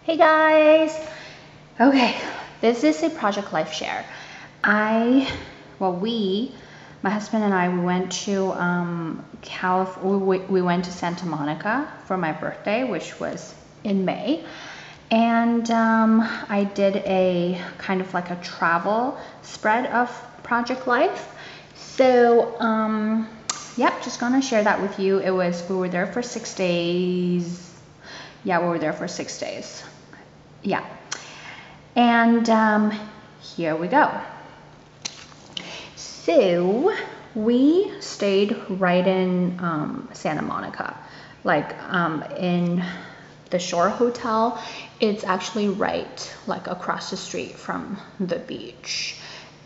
Hey guys! Okay, this is a Project Life share. My husband and I, we went to we went to Santa Monica for my birthday, which was in May. And I did a kind of like a travel spread of Project Life. So, yep, just gonna share that with you. We were there for 6 days. Yeah, we were there for 6 days. Yeah. And here we go. So we stayed right in Santa Monica, like in the Shore Hotel. It's actually right like across the street from the beach.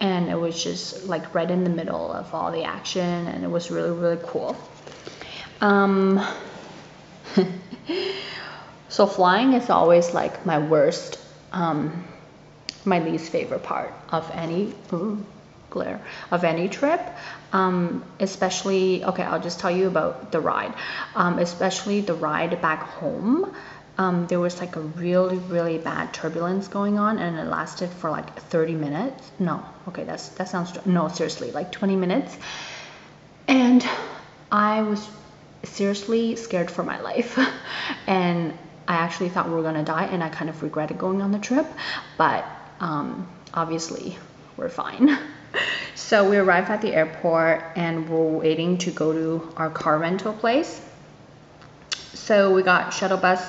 And it was just like right in the middle of all the action, and it was really, really cool. So flying is always like my worst, my least favorite part of any trip. Especially, okay, I'll just tell you about the ride. Especially the ride back home. There was like a really, really bad turbulence going on, and it lasted for like 30 minutes. No, okay, that sounds, no, seriously, like 20 minutes. And I was seriously scared for my life. And I actually thought we were gonna die, and I kind of regretted going on the trip, but obviously we're fine. So we arrived at the airport and we're waiting to go to our car rental place. So we got shuttle bus,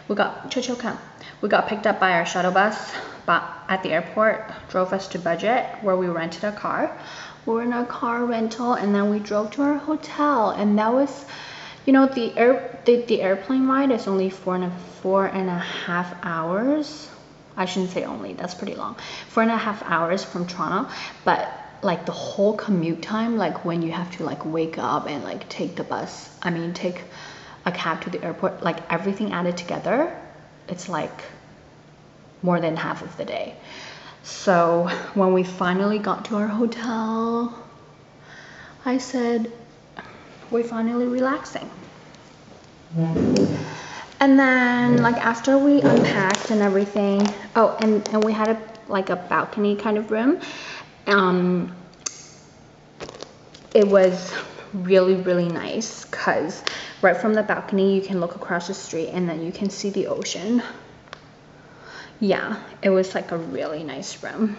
we got picked up by our shuttle bus at the airport, drove us to Budget where we rented a car. We were in a car rental, and then we drove to our hotel, and that was, you know, the airplane ride is only 4.5 hours. I shouldn't say only, that's pretty long. 4.5 hours from Toronto, but like the whole commute time, like when you have to like wake up and like take a cab to the airport, like everything added together, it's like more than half of the day. So when we finally got to our hotel, I said, we're finally relaxing. And then like after we unpacked and everything, oh, and we had a balcony kind of room. It was really, really nice because right from the balcony you can look across the street and then you can see the ocean. Yeah, it was like a really nice room.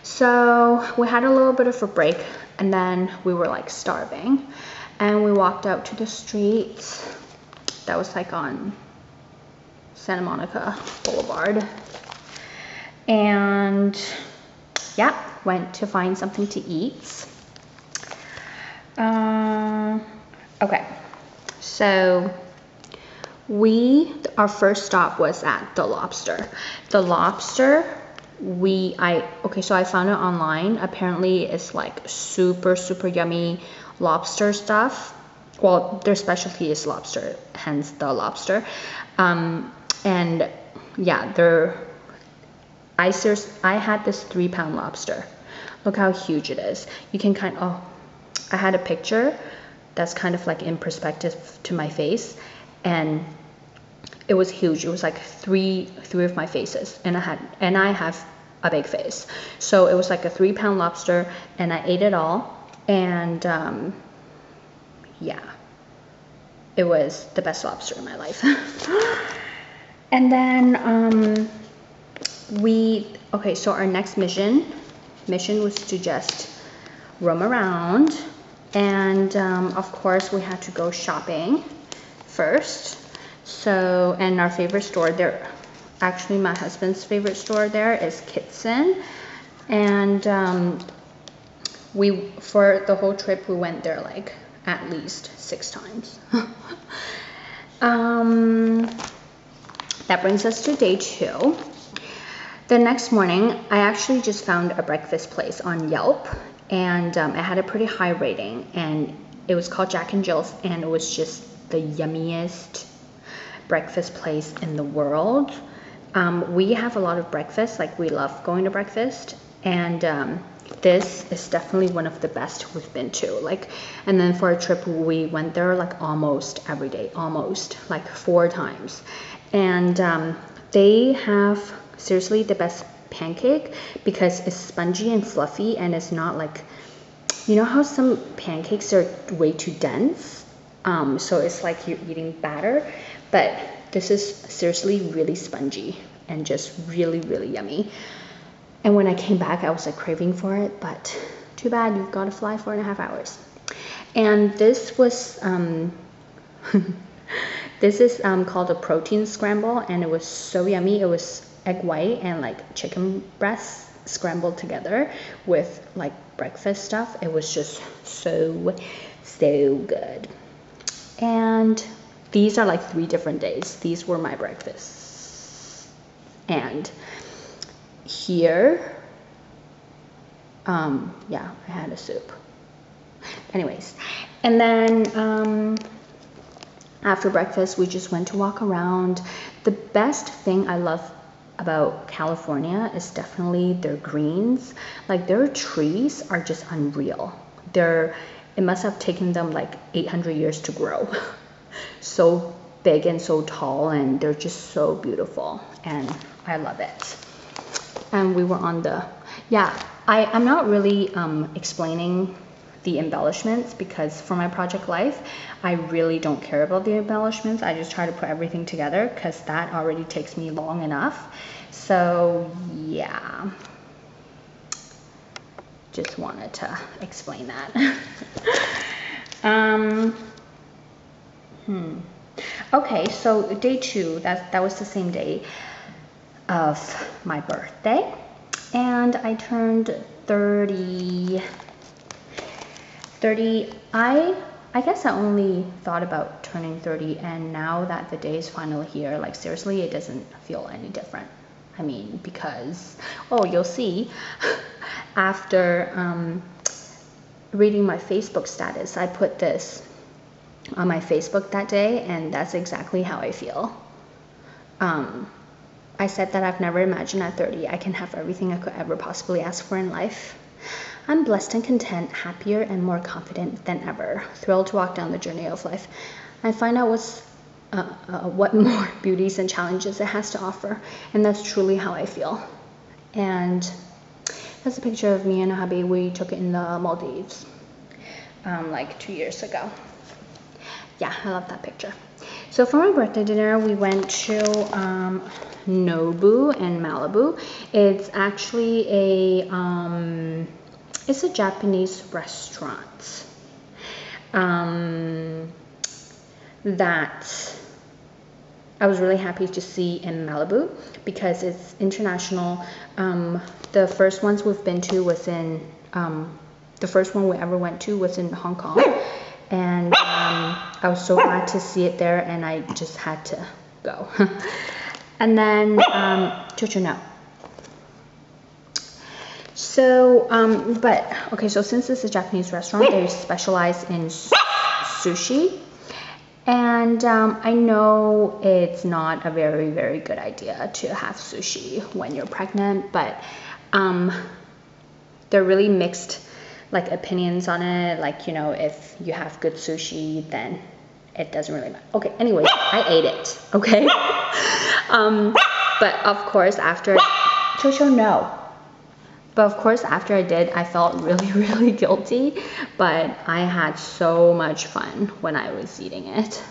So we had a little bit of a break, and then we were like starving, and we walked out to the streets that was like on Santa Monica Boulevard, and yeah, went to find something to eat. Okay, so our first stop was at the Lobster. The Lobster, so I found it online. Apparently it's like super, super yummy lobster stuff. Well, their specialty is lobster, hence the Lobster. And yeah, I had this 3-pound lobster. Look how huge it is. You can I had a picture that's kind of like in perspective to my face, and it was huge. It was like three of my faces, and I have a big face. So it was like a 3-pound lobster, and I ate it all, and yeah, it was the best lobster in my life. And then so our next mission was to just roam around, and of course we had to go shopping first. So, and our favorite store there, actually my husband's favorite store there is Kitson, and for the whole trip we went there like at least 6 times. That brings us to day 2. The next morning, I actually just found a breakfast place on Yelp, and it had a pretty high rating, and it was called Jack and Jill's, and it was just the yummiest breakfast place in the world. We have a lot of breakfast, like we love going to breakfast, and this is definitely one of the best we've been to. And then for a trip we went there like almost every day, almost like 4 times, And they have seriously the best pancake because it's spongy and fluffy, and it's not like, you know how some pancakes are way too dense, so it's like you're eating batter, but this is seriously really spongy and just really, really yummy. And when I came back, I was like craving for it, but too bad, you've got to fly 4.5 hours. And this was this is called a protein scramble, and it was so yummy. It was egg white and like chicken breast scrambled together with like breakfast stuff. It was just so good. And these are like 3 different days. These were my breakfasts. And here, yeah, I had a soup. Anyways, and then after breakfast, we just went to walk around. The best thing I love about California is definitely their greens. Like their trees are just unreal. It must have taken them like 800 years to grow. So big and so tall, and they're just so beautiful, and I love it. And we were on the, yeah, I'm not really explaining the embellishments, because for my project life, I really don't care about the embellishments. I just try to put everything together because that already takes me long enough. So yeah, just wanted to explain that. Okay, so day 2, that was the same day of my birthday, and I turned 30. I guess I only thought about turning 30, and now that the day is finally here, like seriously, it doesn't feel any different. I mean, because, oh, you'll see, after reading my Facebook status, I put this on my Facebook that day, and that's exactly how I feel. I said that I've never imagined at 30 I can have everything I could ever possibly ask for in life. I'm blessed and content, happier and more confident than ever, thrilled to walk down the journey of life and find out what more beauties and challenges it has to offer. And that's truly how I feel. And that's a picture of me and a hubby. We took it in the Maldives like 2 years ago. Yeah, I love that picture. So for my birthday dinner, we went to Nobu in Malibu. It's actually it's a Japanese restaurant that I was really happy to see in Malibu because it's international. The first ones we've been to was in, the first one we ever went to was in Hong Kong. And I was so glad to see it there, and I just had to go. And then, Jojo, no. So, okay, so since this is a Japanese restaurant, they specialize in sushi. And I know it's not a very, very good idea to have sushi when you're pregnant, but they're really mixed like opinions on it. Like, you know, if you have good sushi, then it doesn't really matter. Okay, anyway, I ate it, okay? But of course after, Jojo, no. But of course after I did, I felt really, really guilty, but I had so much fun when I was eating it.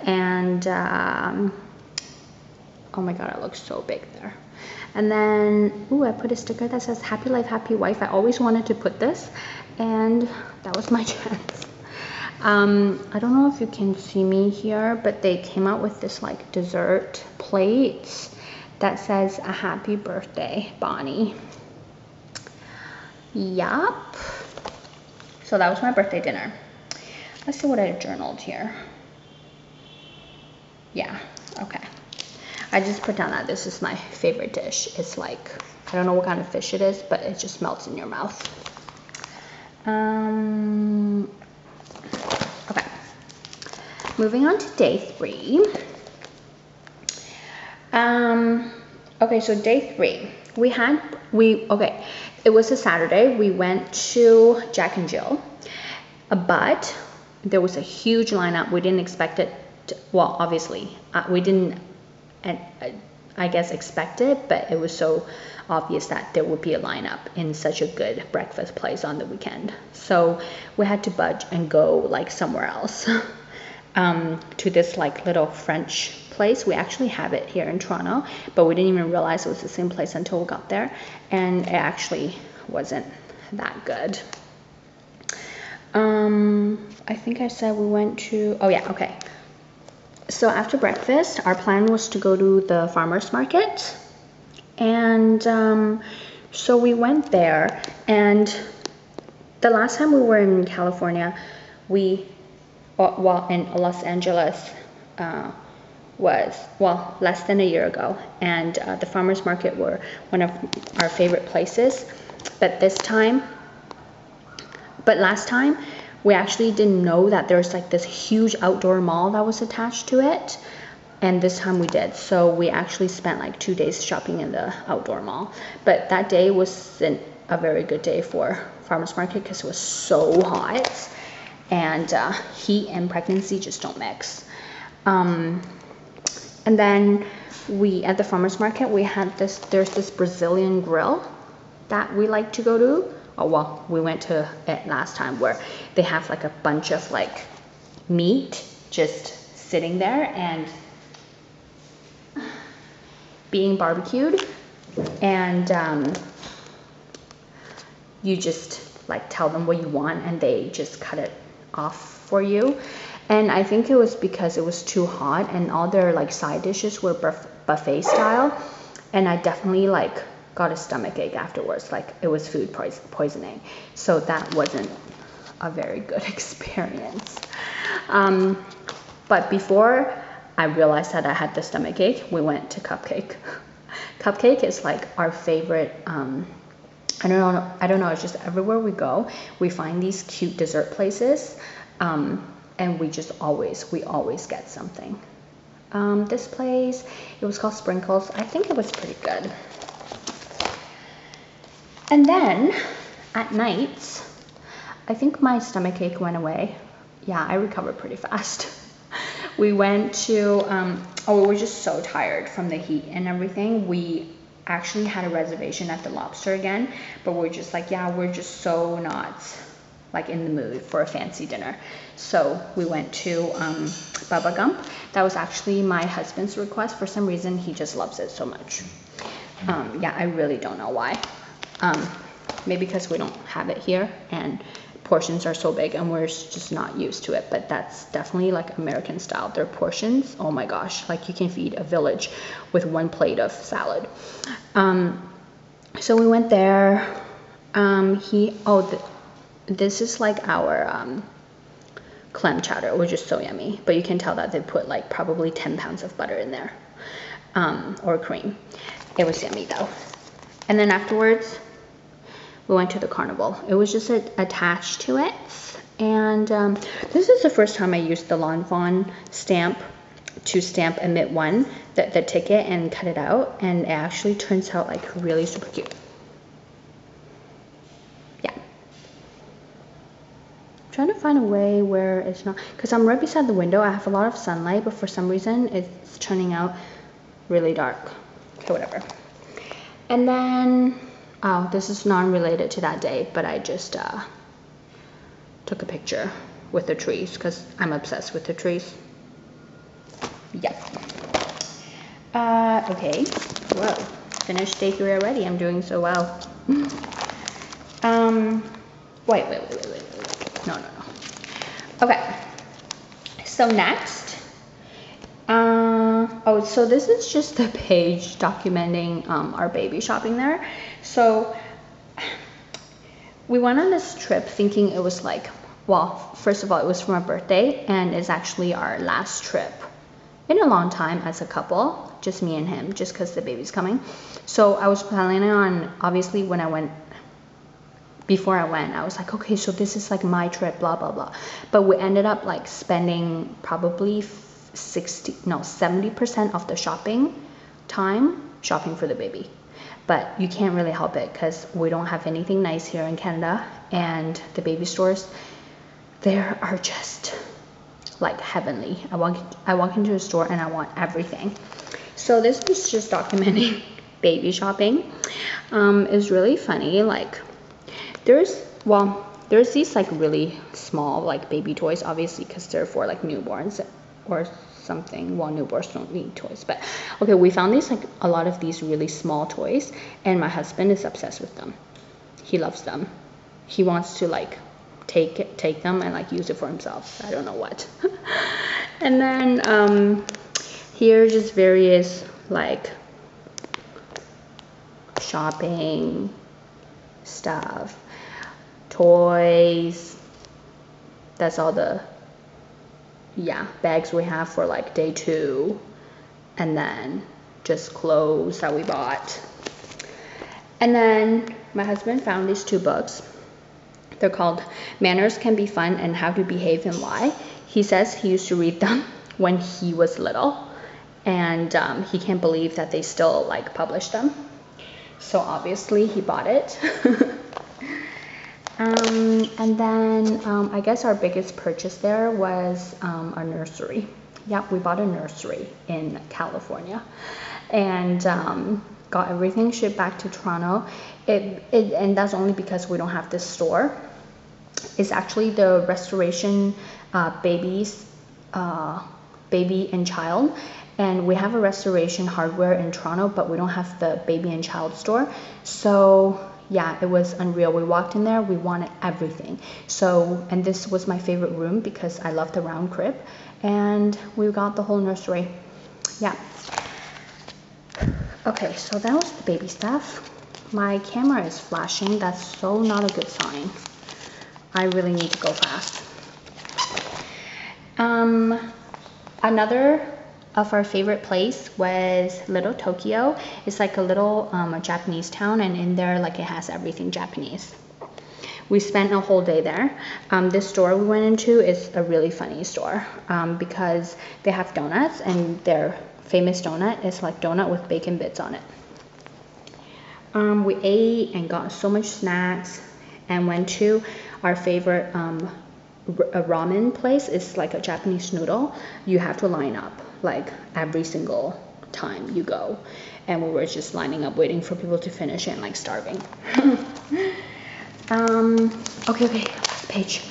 And oh my god, it looks so big there. And then, ooh, I put a sticker that says happy life, happy wife. I always wanted to put this, and that was my chance. I don't know if you can see me here, but they came out with this like dessert plate that says a happy birthday, Bonnie. Yup. So that was my birthday dinner. Let's see what I journaled here. Yeah, okay. I just put down that this is my favorite dish. It's like, I don't know what kind of fish it is, but it just melts in your mouth. Okay. Moving on to day 3. Okay, so day 3. Okay, it was a Saturday. We went to Jack and Jill, but there was a huge lineup. We didn't expect it to, well, obviously, we didn't and I guess expected, but it was so obvious that there would be a lineup in such a good breakfast place on the weekend. So we had to budge and go like somewhere else. To this like little French place. We actually have it here in Toronto, but we didn't even realize it was the same place until we got there, and it actually wasn't that good. I think I said we went to, oh yeah, okay. So after breakfast, our plan was to go to the farmer's market, and so we went there, and the last time we were in California, well, in Los Angeles, was, well, less than a year ago, and the farmers market were one of our favorite places. But last time, we actually didn't know that there's like this huge outdoor mall that was attached to it, and this time we did. So we actually spent like 2 days shopping in the outdoor mall. But that day wasn't a very good day for farmers market because it was so hot, and heat and pregnancy just don't mix. And then at the farmers market, we had there's this Brazilian grill that we like to go to. Oh, well, we went to it last time, where they have like a bunch of like meat just sitting there and being barbecued, and you just like tell them what you want and they just cut it off for you. And I think it was because it was too hot, and all their like side dishes were buffet style, and I definitely like got a stomach ache afterwards, like it was food poisoning. So that wasn't a very good experience. But before I realized that I had the stomach ache, we went to Cupcake. Cupcake is like our favorite, I don't know, it's just everywhere we go, we find these cute dessert places, and we always get something. This place, it was called Sprinkles. I think it was pretty good. And then at night, I think my stomach ache went away. Yeah, I recovered pretty fast. We went to, we were just so tired from the heat and everything. We actually had a reservation at the Lobster again, but we're just like, yeah, we're just so not like in the mood for a fancy dinner. So we went to Bubba Gump. That was actually my husband's request. For some reason, he just loves it so much. Yeah, I really don't know why. Maybe because we don't have it here and portions are so big and we're just not used to it, but that's definitely like American style. Their portions, oh my gosh, like you can feed a village with one plate of salad. So we went there. This is like our clam chowder, which is so yummy, but you can tell that they put like probably 10 pounds of butter in there, or cream. It was yummy though. And then afterwards, we went to the carnival. It was just attached to it, and this is the first time I used the Lanvin stamp to stamp Emit One, the ticket, and cut it out, and it actually turns out like really super cute. Yeah. I'm trying to find a way where it's not, because I'm right beside the window. I have a lot of sunlight, but for some reason it's turning out really dark. Okay, whatever. And then, oh, this is non-related to that day, but I just took a picture with the trees because I'm obsessed with the trees. Yep. Okay. Whoa. Finished day 3 already. I'm doing so well. Wait. No. Okay. So next. So this is just the page documenting our baby shopping there. So we went on this trip thinking it was like, well, first of all, it was for my birthday, and it's actually our last trip in a long time as a couple, just me and him, just because the baby's coming. So I was planning on, obviously before I went, I was like, okay, so this is like my trip, blah, blah, blah. But we ended up like spending probably 70% of the shopping time shopping for the baby. But you can't really help it because we don't have anything nice here in Canada, and the baby stores there are just like heavenly. I walk into a store and I want everything. So this is just documenting baby shopping. It's really funny. Like there's these like really small like baby toys, obviously, because they're for like newborns or something. Well, newborns don't need toys, but okay, we found these like a lot of these really small toys, and my husband is obsessed with them. He loves them. He wants to like take them and like use it for himself. I don't know what. And then here just various like shopping stuff, toys. That's all the bags we have for like day 2, and then just clothes that we bought. And then my husband found these 2 books. They're called Manners Can Be Fun and How to Behave and Lie. He says he used to read them when he was little, and he can't believe that they still like publish them. So obviously he bought it. And then I guess our biggest purchase there was a nursery. Yep, we bought a nursery in California, and got everything shipped back to Toronto. And that's only because we don't have this store. It's actually the Restoration Baby and Child, and we have a Restoration Hardware in Toronto, but we don't have the Baby and Child store. So yeah, it was unreal. We walked in there, we wanted everything. So, and this was my favorite room because I love the round crib, and we got the whole nursery. Yeah. Okay, so that was the baby stuff. My camera is flashing. That's so not a good sign. I really need to go fast. Another of our favorite place was Little Tokyo. It's like a little Japanese town, and in there like it has everything Japanese. We spent a whole day there. This store we went into is a really funny store because they have donuts, and their famous donut is like donut with bacon bits on it. We ate and got so much snacks and went to our favorite a ramen place. It's like a Japanese noodle. You have to line up like every single time you go, and we were just lining up waiting for people to finish and like starving. Okay, page.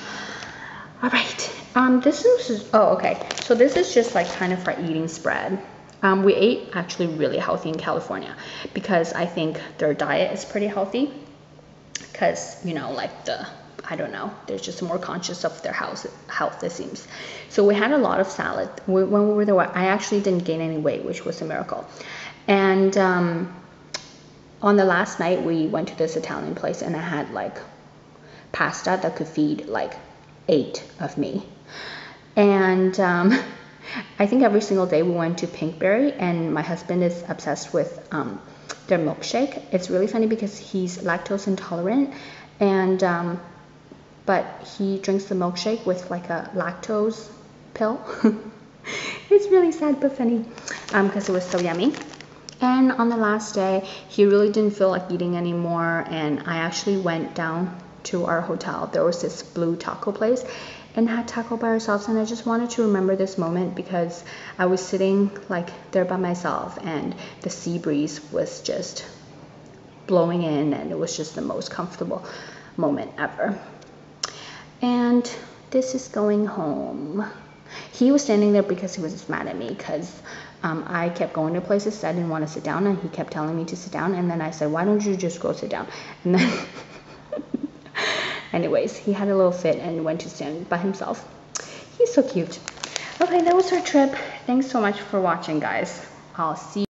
All right. This is so this is just like kind of our eating spread. We ate actually really healthy in California because I think their diet is pretty healthy, because you know, like I don't know, they're just more conscious of their health it seems. So we had a lot of salad. When we were there, I actually didn't gain any weight, which was a miracle. And on the last night we went to this Italian place, and I had like pasta that could feed like 8 of me. And I think every single day we went to Pinkberry, and my husband is obsessed with their milkshake. It's really funny because he's lactose intolerant, and but he drinks the milkshake with like a lactose pill. It's really sad but funny because it was so yummy. And on the last day, he really didn't feel like eating anymore, and I actually went down to our hotel. There was this Blue taco place, and had taco by ourselves, and I just wanted to remember this moment because I was sitting like there by myself, and the sea breeze was just blowing in, and it was just the most comfortable moment ever. And this is going home. He was standing there because he was mad at me because I kept going to places I didn't want to sit down, and he kept telling me to sit down, and then I said, why don't you just go sit down? And then anyways, he had a little fit and went to stand by himself. He's so cute. Okay, that was our trip. Thanks so much for watching, guys. I'll see you